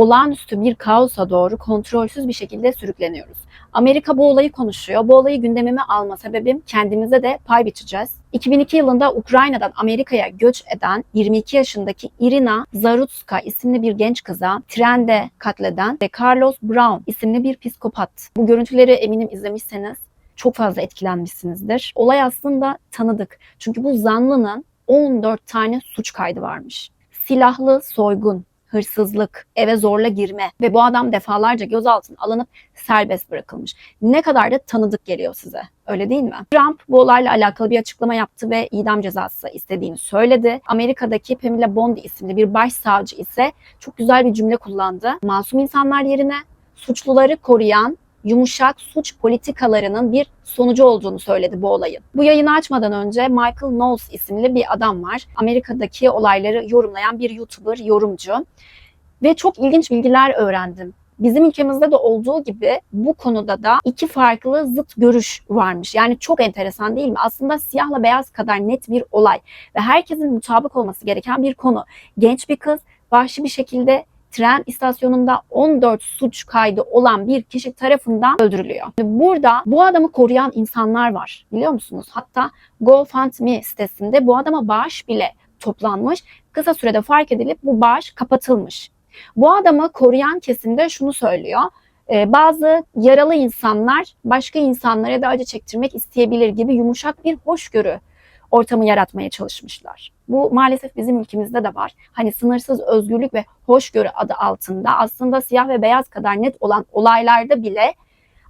olağanüstü bir kaosa doğru kontrolsüz bir şekilde sürükleniyoruz. Amerika bu olayı konuşuyor. Bu olayı gündemime alma sebebim kendimize de pay biçeceğiz. 2002 yılında Ukrayna'dan Amerika'ya göç eden 22 yaşındaki Irina Zarutska isimli bir genç kıza trende katleden ve Carlos Brown isimli bir psikopat. Bu görüntüleri eminim izlemişseniz çok fazla etkilenmişsinizdir. Olay aslında tanıdık. Çünkü bu zanlının 14 tane suç kaydı varmış. Silahlı soygun, hırsızlık, eve zorla girme ve bu adam defalarca gözaltına alınıp serbest bırakılmış. Ne kadar da tanıdık geliyor size. Öyle değil mi? Trump bu olayla alakalı bir açıklama yaptı ve idam cezası istediğini söyledi. Amerika'daki Pamela Bondi isimli bir başsavcı ise çok güzel bir cümle kullandı. Masum insanlar yerine suçluları koruyan yumuşak suç politikalarının bir sonucu olduğunu söyledi bu olayın. Bu yayını açmadan önce Michael Knowles isimli bir adam var. Amerika'daki olayları yorumlayan bir YouTuber, yorumcu. Ve çok ilginç bilgiler öğrendim. Bizim ülkemizde de olduğu gibi bu konuda da iki farklı zıt görüş varmış. Yani çok enteresan değil mi? Aslında siyahla beyaz kadar net bir olay ve herkesin mutabık olması gereken bir konu. Genç bir kız vahşi bir şekilde tren istasyonunda 14 suç kaydı olan bir kişi tarafından öldürülüyor. Burada bu adamı koruyan insanlar var, biliyor musunuz? Hatta GoFundMe sitesinde bu adama bağış bile toplanmış. Kısa sürede fark edilip bu bağış kapatılmış. Bu adamı koruyan kesimde şunu söylüyor. Bazı yaralı insanlar başka insanlara da acı çektirmek isteyebilir gibi yumuşak bir hoşgörü ortamı yaratmaya çalışmışlar. Bu maalesef bizim ülkemizde de var. Hani sınırsız özgürlük ve hoşgörü adı altında aslında siyah ve beyaz kadar net olan olaylarda bile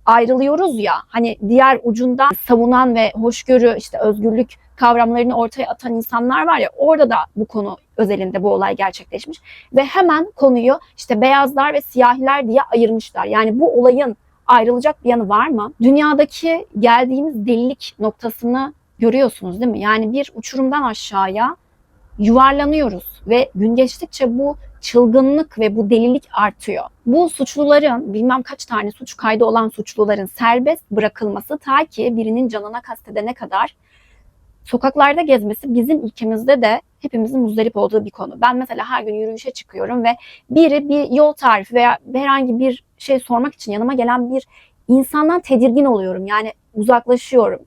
ayrılıyoruz ya. Hani diğer ucunda savunan ve hoşgörü, işte özgürlük kavramlarını ortaya atan insanlar var ya, orada da bu konu özelinde bu olay gerçekleşmiş ve hemen konuyu işte beyazlar ve siyahiler diye ayırmışlar. Yani bu olayın ayrılacak bir yanı var mı? Dünyadaki geldiğimiz delilik noktasını görüyorsunuz değil mi? Yani bir uçurumdan aşağıya yuvarlanıyoruz ve gün geçtikçe bu çılgınlık ve bu delilik artıyor. Bu suçluların, bilmem kaç tane suç kaydı olan suçluların serbest bırakılması ta ki birinin canına kastedene kadar sokaklarda gezmesi bizim ülkemizde de hepimizin muzdarip olduğu bir konu. Ben mesela her gün yürüyüşe çıkıyorum ve biri bir yol tarifi veya herhangi bir şey sormak için yanıma gelen bir insandan tedirgin oluyorum. Yani uzaklaşıyorum.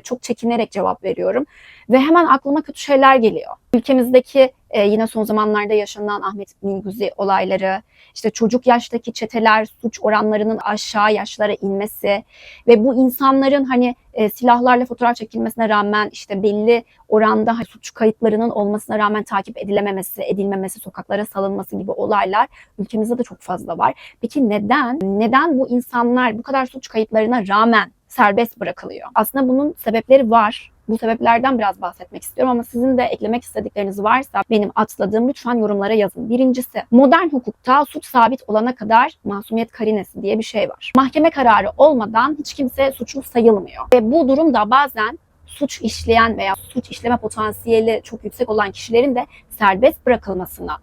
Çok çekinerek cevap veriyorum ve hemen aklıma kötü şeyler geliyor. Ülkemizdeki yine son zamanlarda yaşanan Ahmet Minguzi olayları, işte çocuk yaştaki çeteler, suç oranlarının aşağı yaşlara inmesi ve bu insanların hani silahlarla fotoğraf çekilmesine rağmen işte belli oranda suç kayıtlarının olmasına rağmen takip edilmemesi, sokaklara salınması gibi olaylar ülkemizde de çok fazla var. Peki neden bu insanlar bu kadar suç kayıtlarına rağmen serbest bırakılıyor? Aslında bunun sebepleri var. Bu sebeplerden biraz bahsetmek istiyorum ama sizin de eklemek istedikleriniz varsa benim atladığım lütfen yorumlara yazın. Birincisi, modern hukukta suç sabit olana kadar masumiyet karinesi diye bir şey var. Mahkeme kararı olmadan hiç kimse suçlu sayılmıyor. Ve bu durumda bazen suç işleyen veya suç işleme potansiyeli çok yüksek olan kişilerin de serbest bırakılmasına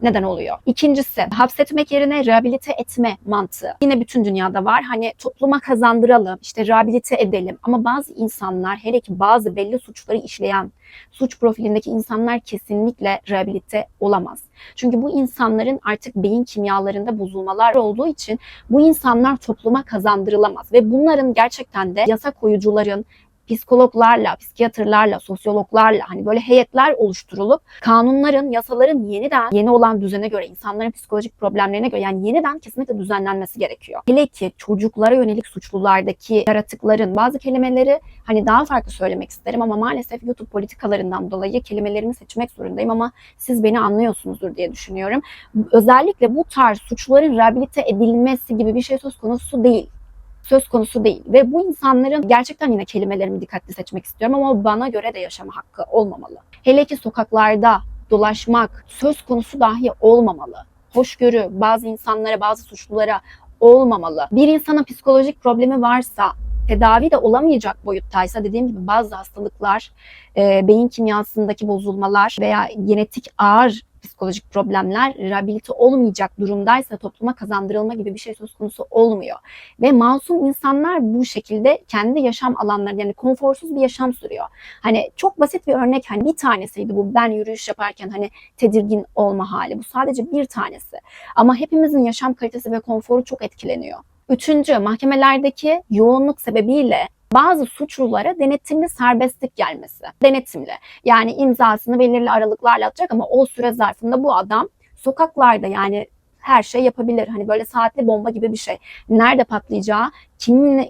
neden oluyor. İkincisi, hapsetmek yerine rehabilite etme mantığı. Yine bütün dünyada var. Hani topluma kazandıralım, işte rehabilite edelim. Ama bazı insanlar, hele ki bazı belli suçları işleyen suç profilindeki insanlar kesinlikle rehabilite olamaz. Çünkü bu insanların artık beyin kimyalarında bozulmalar olduğu için bu insanlar topluma kazandırılamaz. Ve bunların gerçekten de yasa koyucuların, psikologlarla, psikiyatrlarla, sosyologlarla hani böyle heyetler oluşturulup kanunların, yasaların yeni olan düzene göre, insanların psikolojik problemlerine göre yani yeniden kesinlikle düzenlenmesi gerekiyor. Hele ki çocuklara yönelik suçlulardaki yaratıkların bazı kelimeleri hani daha farklı söylemek isterim ama maalesef YouTube politikalarından dolayı kelimelerimi seçmek zorundayım ama siz beni anlıyorsunuzdur diye düşünüyorum. Özellikle bu tarz suçluların rehabilite edilmesi gibi bir şey söz konusu değil. Ve bu insanların gerçekten yine kelimelerimi dikkatli seçmek istiyorum ama bana göre de yaşama hakkı olmamalı. Hele ki sokaklarda dolaşmak söz konusu dahi olmamalı. Hoşgörü bazı insanlara, bazı suçlulara olmamalı. Bir insanın psikolojik problemi varsa, tedavi de olamayacak boyuttaysa, dediğim gibi bazı hastalıklar, beyin kimyasındaki bozulmalar veya genetik ağır psikolojik problemler rehabilite olmayacak durumdaysa topluma kazandırılma gibi bir şey söz konusu olmuyor. Ve masum insanlar bu şekilde kendi yaşam alanları, yani konforsuz bir yaşam sürüyor. Hani çok basit bir örnek, hani bir tanesiydi bu, ben yürüyüş yaparken hani tedirgin olma hali. Bu sadece bir tanesi. Ama hepimizin yaşam kalitesi ve konforu çok etkileniyor. Üçüncü, mahkemelerdeki yoğunluk sebebiyle bazı suçlulara denetimli serbestlik gelmesi. Denetimli. Yani imzasını belirli aralıklarla atacak ama o süre zarfında bu adam sokaklarda, yani her şey yapabilir. Hani böyle saatli bomba gibi bir şey. Nerede patlayacağı,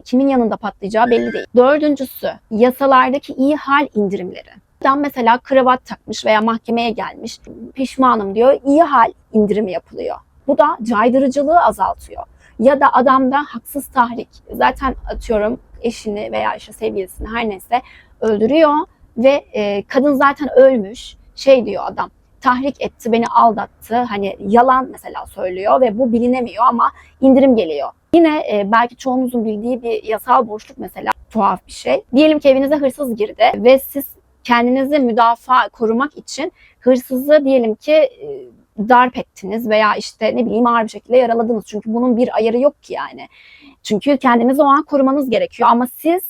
kimin yanında patlayacağı belli değil. Dördüncüsü, yasalardaki iyi hal indirimleri. Adam mesela kravat takmış veya mahkemeye gelmiş, pişmanım diyor, iyi hal indirimi yapılıyor. Bu da caydırıcılığı azaltıyor. Ya da adamda haksız tahrik, zaten atıyorum eşini veya işte sevgilisini, her neyse öldürüyor ve kadın zaten ölmüş, şey diyor adam, tahrik etti, beni aldattı, hani yalan mesela söylüyor ve bu bilinemiyor ama indirim geliyor. Yine belki çoğunuzun bildiği bir yasal boşluk, mesela tuhaf bir şey. Diyelim ki evinize hırsız girdi ve siz kendinizi müdafaa korumak için hırsızı diyelim ki darp ettiniz veya işte ne bileyim ağır bir şekilde yaraladınız. Çünkü bunun bir ayarı yok ki yani. Çünkü kendinizi o an korumanız gerekiyor ama siz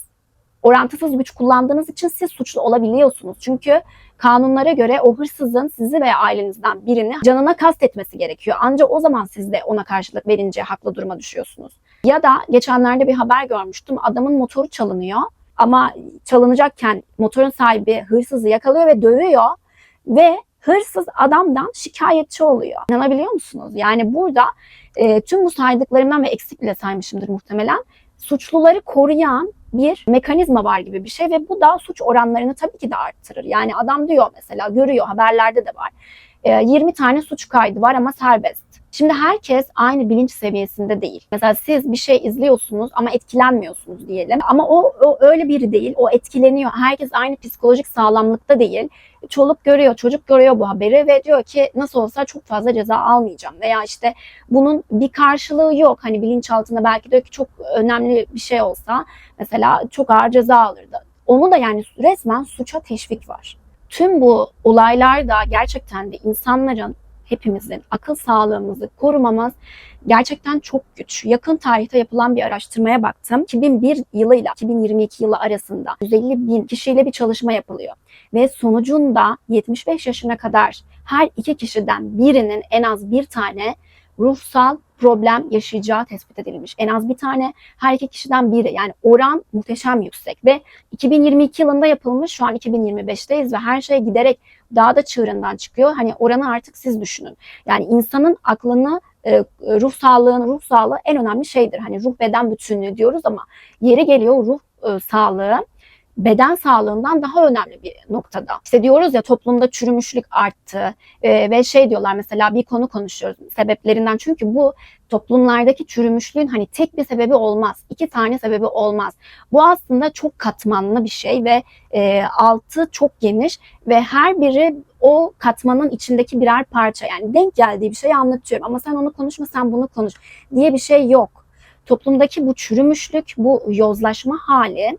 orantısız güç kullandığınız için siz suçlu olabiliyorsunuz. Çünkü kanunlara göre o hırsızın sizi veya ailenizden birini canına kastetmesi gerekiyor. Ancak o zaman siz de ona karşılık verince haklı duruma düşüyorsunuz. Ya da geçenlerde bir haber görmüştüm. Adamın motoru çalınıyor ama çalınacakken motorun sahibi hırsızı yakalıyor ve dövüyor ve hırsız adamdan şikayetçi oluyor. İnanabiliyor musunuz? Yani burada tüm bu saydıklarımdan ve eksik bile saymışımdır muhtemelen, suçluları koruyan bir mekanizma var gibi bir şey ve bu da suç oranlarını tabii ki de arttırır. Yani adam diyor, mesela görüyor, haberlerde de var, 20 tane suç kaydı var ama serbest. Şimdi herkes aynı bilinç seviyesinde değil. Mesela siz bir şey izliyorsunuz ama etkilenmiyorsunuz diyelim. Ama o öyle biri değil, o etkileniyor. Herkes aynı psikolojik sağlamlıkta değil. Çoluk görüyor, çocuk görüyor bu haberi ve diyor ki nasıl olsa çok fazla ceza almayacağım. Veya işte bunun bir karşılığı yok. Hani bilinçaltında belki diyor ki çok önemli bir şey olsa mesela çok ağır ceza alırdı. Onu da, yani resmen suça teşvik var. Tüm bu olaylarda gerçekten de insanların, hepimizin akıl sağlığımızı korumamız gerçekten çok güç. Yakın tarihte yapılan bir araştırmaya baktım. 2001 yılıyla 2022 yılı arasında 150 bin kişiyle bir çalışma yapılıyor. Ve sonucunda 75 yaşına kadar her iki kişiden birinin en az bir tane ruhsal problem yaşayacağı tespit edilmiş. En az bir tane, her iki kişiden biri. Yani oran muhteşem yüksek ve 2022 yılında yapılmış, şu an 2025'teyiz ve her şey giderek daha da çığırından çıkıyor. Hani oranı artık siz düşünün. Yani insanın aklını, ruh sağlığı en önemli şeydir. Hani ruh beden bütünlüğü diyoruz ama yeri geliyor ruh sağlığı beden sağlığından daha önemli bir noktada. İşte diyoruz ya, toplumda çürümüşlük arttı ve şey diyorlar, mesela bir konu konuşuyoruz sebeplerinden, çünkü bu toplumlardaki çürümüşlüğün hani tek bir sebebi olmaz, iki tane sebebi olmaz. Bu aslında çok katmanlı bir şey ve altı çok geniş ve her biri o katmanın içindeki birer parça, yani denk geldiği bir şeyi anlatıyorum ama sen onu konuşma, sen bunu konuş diye bir şey yok. Toplumdaki bu çürümüşlük, bu yozlaşma hali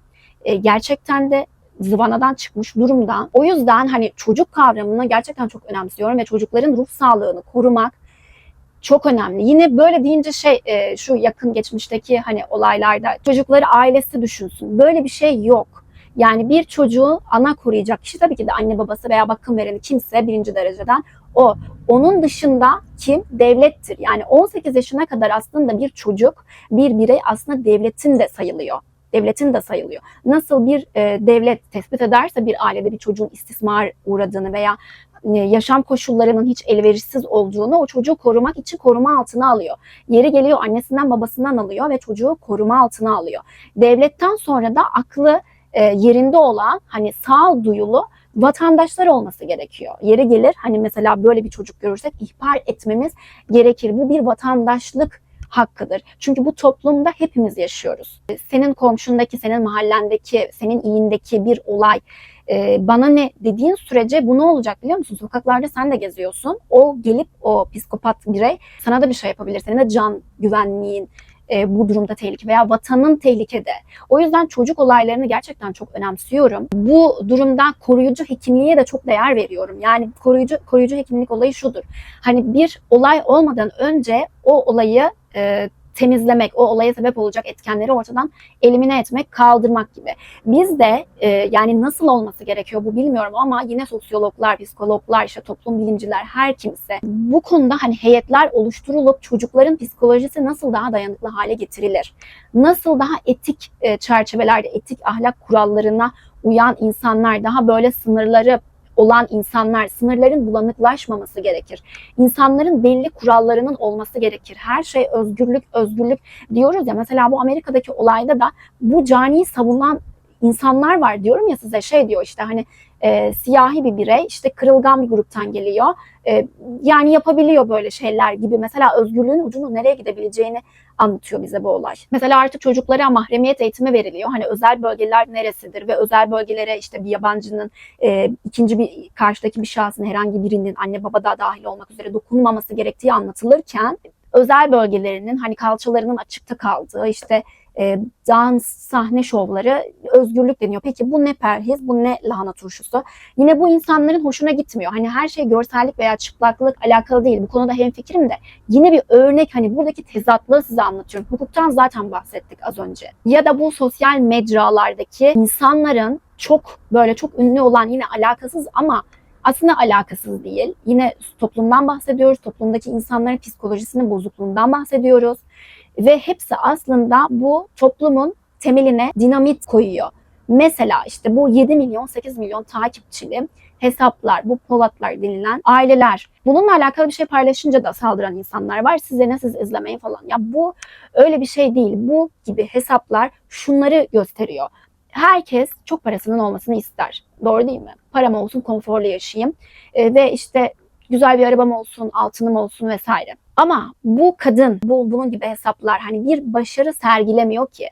gerçekten de zıvanadan çıkmış durumda. O yüzden hani çocuk kavramını gerçekten çok önemsiyorum ve çocukların ruh sağlığını korumak çok önemli. Yine böyle deyince şu yakın geçmişteki hani olaylarda çocukları ailesi düşünsün. Böyle bir şey yok. Yani bir çocuğu ana koruyacak kişi tabii ki de anne babası veya bakım vereni kimse birinci dereceden o. Onun dışında kim? Devlettir. Yani 18 yaşına kadar aslında bir çocuk, bir birey aslında devletin de sayılıyor. Devletin de sayılıyor. Nasıl bir devlet tespit ederse bir ailede bir çocuğun istismar uğradığını veya yaşam koşullarının hiç elverişsiz olduğunu, o çocuğu korumak için koruma altına alıyor. Yeri geliyor annesinden babasından alıyor ve çocuğu koruma altına alıyor. Devletten sonra da aklı yerinde olan, hani sağduyulu vatandaşlar olması gerekiyor. Yeri gelir hani mesela böyle bir çocuk görürsek ihbar etmemiz gerekir. Bu bir vatandaşlık hakkıdır. Çünkü bu toplumda hepimiz yaşıyoruz. Senin komşundaki, senin mahallendeki, senin iyindeki bir olay bana ne dediğin sürece bu ne olacak biliyor musun? Sokaklarda sen de geziyorsun. O gelip, o psikopat birey sana da bir şey yapabilir. Senin de can güvenliğin bu durumda tehlike veya vatanın tehlikede. O yüzden çocuk olaylarını gerçekten çok önemsiyorum. Bu durumda koruyucu hekimliğe de çok değer veriyorum. Yani koruyucu hekimlik olayı şudur. Hani bir olay olmadan önce o olayı temizlemek, o olaya sebep olacak etkenleri ortadan elimine etmek, kaldırmak gibi. Biz de yani nasıl olması gerekiyor bu bilmiyorum ama yine sosyologlar, psikologlar, işte toplum bilimciler, her kimse bu konuda hani heyetler oluşturulup çocukların psikolojisi nasıl daha dayanıklı hale getirilir? Nasıl daha etik çerçevelerde, etik ahlak kurallarına uyan insanlar, daha böyle sınırları olan insanlar, sınırların bulanıklaşmaması gerekir. İnsanların belli kurallarının olması gerekir. Her şey özgürlük, özgürlük diyoruz ya. Mesela bu Amerika'daki olayda da bu caniyi savunan insanlar var diyorum ya size, şey diyor işte hani siyahi bir birey işte kırılgan bir gruptan geliyor. Yani yapabiliyor böyle şeyler gibi. Mesela özgürlüğün ucunun nereye gidebileceğini anlatıyor bize bu olay. Mesela artık çocuklara mahremiyet eğitimi veriliyor. Hani özel bölgeler neresidir ve özel bölgelere işte bir yabancının ikinci bir karşıdaki bir şahsın, herhangi birinin, anne baba da dahil olmak üzere dokunmaması gerektiği anlatılırken özel bölgelerinin hani kalçalarının açıkta kaldığı işte dans, sahne şovları özgürlük deniyor. Peki bu ne perhiz, bu ne lahana turşusu? Yine bu insanların hoşuna gitmiyor. Hani her şey görsellik veya çıplaklık alakalı değil. Bu konuda hemfikirim de yine bir örnek, hani buradaki tezatlığı size anlatıyorum. Hukuktan zaten bahsettik az önce. Ya da bu sosyal mecralardaki insanların çok böyle çok ünlü olan, yine alakasız ama aslında alakasız değil. Yine toplumdan bahsediyoruz. Toplumdaki insanların psikolojisinin bozukluğundan bahsediyoruz. Ve hepsi aslında bu toplumun temeline dinamit koyuyor. Mesela işte bu 7 milyon 8 milyon takipçili hesaplar, bu Polatlar denilen aileler. Bununla alakalı bir şey paylaşınca da saldıran insanlar var. Size ne, siz izlemeyin falan. Ya bu öyle bir şey değil. Bu gibi hesaplar şunları gösteriyor. Herkes çok parasının olmasını ister. Doğru değil mi? Param olsun, konforlu yaşayayım. Ve işte güzel bir arabam olsun, altınım olsun vesaire. Ama bu kadın, bunun gibi hesaplar hani bir başarı sergilemiyor ki.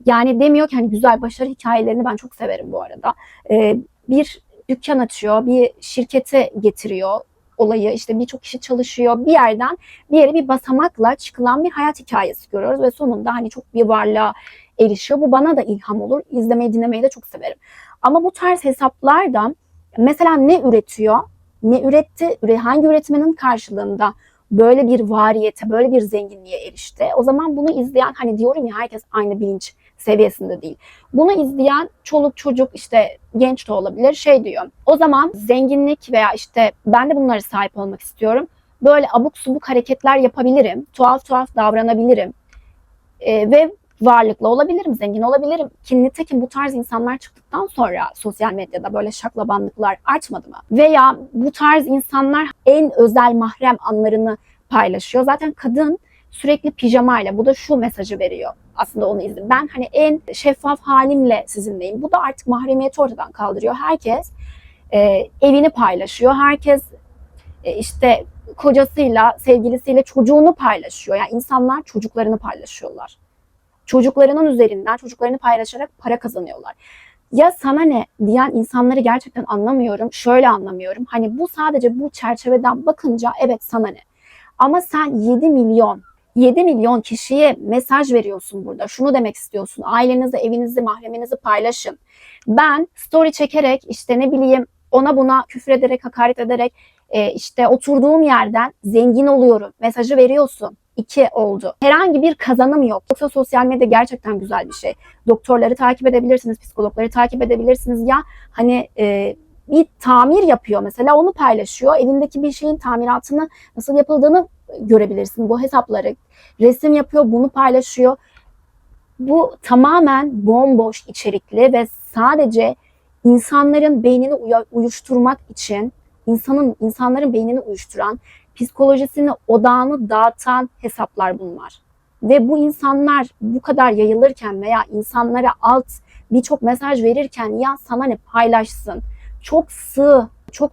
Yani demiyor ki hani güzel başarı hikayelerini ben çok severim bu arada. Bir dükkan açıyor, bir şirkete getiriyor olayı, işte birçok kişi çalışıyor, bir yerden bir yere bir basamakla çıkılan bir hayat hikayesi görüyoruz ve sonunda hani çok bir varlığa erişiyor. Bu bana da ilham olur. İzlemeyi, dinlemeyi de çok severim. Ama bu tarz hesaplar da mesela ne üretiyor? Ne üretti? Hangi üretmenin karşılığında böyle bir variyete, böyle bir zenginliğe erişti? O zaman bunu izleyen, hani diyorum ya, herkes aynı bilinç seviyesinde değil. Bunu izleyen çoluk çocuk, işte genç de olabilir, şey diyor. O zaman zenginlik veya işte ben de bunlara sahip olmak istiyorum. Böyle abuk subuk hareketler yapabilirim. Tuhaf tuhaf davranabilirim. Ve varlıklı olabilirim, zengin olabilirim. Ki nitekim bu tarz insanlar çıktıktan sonra sosyal medyada böyle şaklabanlıklar artmadı mı? Veya bu tarz insanlar en özel mahrem anlarını paylaşıyor. Zaten kadın sürekli pijamayla, bu da şu mesajı veriyor. Aslında onu izledim. Ben hani en şeffaf halimle sizinleyim. Bu da artık mahremiyeti ortadan kaldırıyor. Herkes evini paylaşıyor. Herkes işte kocasıyla, sevgilisiyle çocuğunu paylaşıyor. Yani insanlar çocuklarını paylaşıyorlar. Çocuklarının üzerinden, çocuklarını paylaşarak para kazanıyorlar. Ya sana ne diyen insanları gerçekten anlamıyorum. Şöyle anlamıyorum. Hani bu sadece bu çerçeveden bakınca evet sana ne? Ama sen 7 milyon kişiye mesaj veriyorsun burada. Şunu demek istiyorsun. Ailenizi, evinizi, mahreminizi paylaşın. Ben story çekerek, işte ne bileyim, ona buna küfür ederek, hakaret ederek işte oturduğum yerden zengin oluyorum mesajı veriyorsun. 2 oldu. Herhangi bir kazanım yok. Yoksa sosyal medya gerçekten güzel bir şey. Doktorları takip edebilirsiniz, psikologları takip edebilirsiniz. Ya hani bir tamir yapıyor mesela, onu paylaşıyor. Evindeki bir şeyin tamiratını nasıl yapıldığını görebilirsin. Bu hesapları, resim yapıyor, bunu paylaşıyor. Bu tamamen bomboş içerikli ve sadece insanların beynini uyuşturmak için, insanların beynini uyuşturan, psikolojisini, odağını dağıtan hesaplar bunlar. Ve bu insanlar bu kadar yayılırken veya insanlara birçok mesaj verirken ya sana ne, paylaşsın. Çok sığ, çok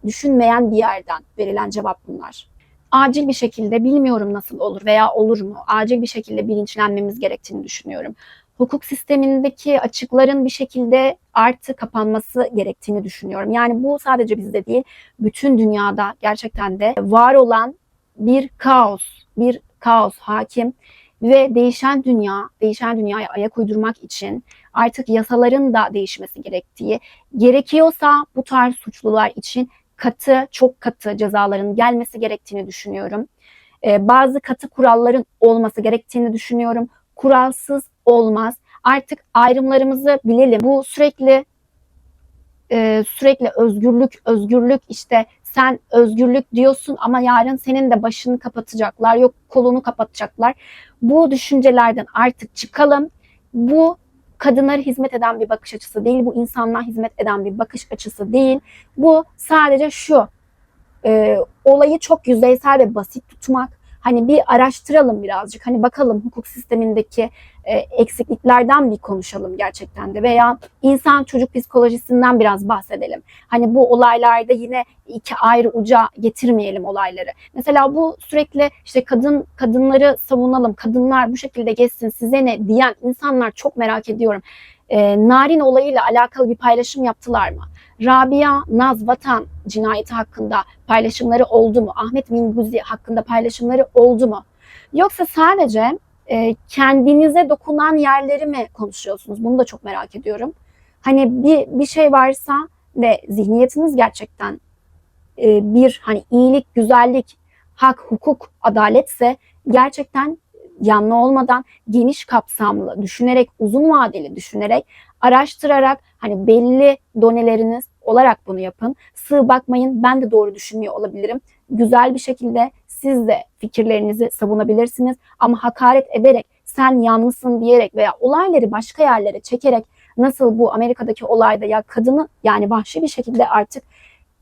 düşünmeyen bir yerden verilen cevap bunlar. Acil bir şekilde, bilmiyorum nasıl olur veya olur mu, acil bir şekilde bilinçlenmemiz gerektiğini düşünüyorum. Hukuk sistemindeki açıkların bir şekilde artı kapanması gerektiğini düşünüyorum. Yani bu sadece bizde değil, bütün dünyada gerçekten de var olan bir kaos hakim Ve değişen dünyaya ayak uydurmak için artık yasaların da değişmesi gerekiyorsa bu tarz suçlular için çok katı cezaların gelmesi gerektiğini düşünüyorum. Bazı katı kuralların olması gerektiğini düşünüyorum. Kuralsız olmaz. Artık ayrımlarımızı bilelim. Bu sürekli özgürlük işte sen özgürlük diyorsun ama yarın senin de başını kapatacaklar, yok kolunu kapatacaklar. Bu düşüncelerden artık çıkalım. Bu kadınlara hizmet eden bir bakış açısı değil, bu insanlığa hizmet eden bir bakış açısı değil. Bu sadece olayı çok yüzeysel ve basit tutmak. Hani bir araştıralım birazcık. Hani bakalım hukuk sistemindeki eksikliklerden bir konuşalım gerçekten de. Veya insan çocuk psikolojisinden biraz bahsedelim. Hani bu olaylarda yine iki ayrı uca getirmeyelim olayları. Mesela bu sürekli işte kadınları savunalım, kadınlar bu şekilde geçsin size ne diyen insanlar çok merak ediyorum. Narin olayıyla alakalı bir paylaşım yaptılar mı? Rabia Naz Vatan cinayeti hakkında paylaşımları oldu mu? Ahmet Minguzi hakkında paylaşımları oldu mu? Yoksa sadece kendinize dokunan yerleri mi konuşuyorsunuz? Bunu da çok merak ediyorum. Hani bir şey varsa ve zihniyetiniz gerçekten bir hani iyilik, güzellik, hak, hukuk, adaletse gerçekten yanlı olmadan geniş kapsamlı düşünerek, uzun vadeli düşünerek, araştırarak hani belli doneleriniz olarak bunu yapın. Sığ bakmayın, ben de doğru düşünmüyor olabilirim. Güzel bir şekilde siz de fikirlerinizi savunabilirsiniz ama hakaret ederek, sen yanlısın diyerek veya olayları başka yerlere çekerek, nasıl bu Amerika'daki olayda ya kadını yani vahşi bir şekilde artık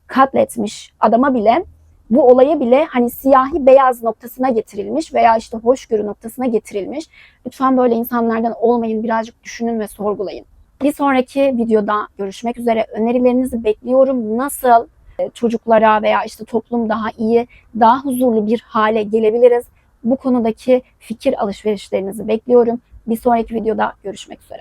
katletmiş adama bile, bu olaya bile hani siyahi beyaz noktasına getirilmiş veya işte hoşgörü noktasına getirilmiş. Lütfen böyle insanlardan olmayın, birazcık düşünün ve sorgulayın. Bir sonraki videoda görüşmek üzere. Önerilerinizi bekliyorum. Nasıl çocuklara veya işte toplum daha iyi, daha huzurlu bir hale gelebiliriz? Bu konudaki fikir alışverişlerinizi bekliyorum. Bir sonraki videoda görüşmek üzere.